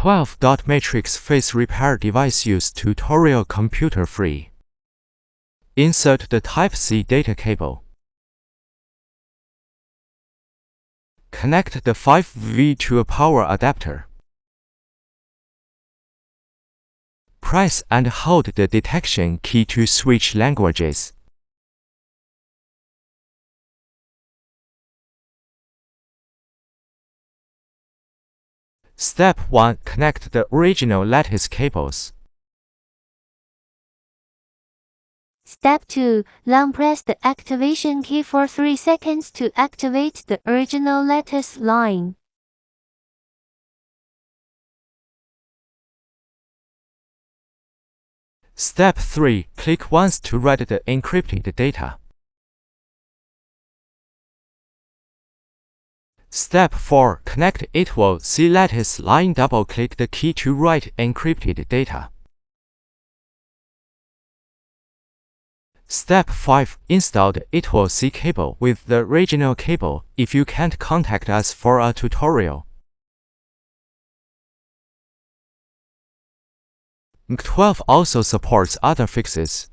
MC12. Matrix face repair device use tutorial computer free. Insert the Type-C data cable. Connect the 5V to a power adapter. Press and hold the detection key to switch languages. Step 1. Connect the original lattice cables. Step 2. Long press the activation key for 3 seconds to activate the original lattice line. Step 3. Click once to read the encrypted data. Step 4. Connect I2C lattice line. Double-click the key to write encrypted data. Step 5. Install the I2C cable with the original cable. If you can't, contact us for a tutorial. MC12 also supports other fixes.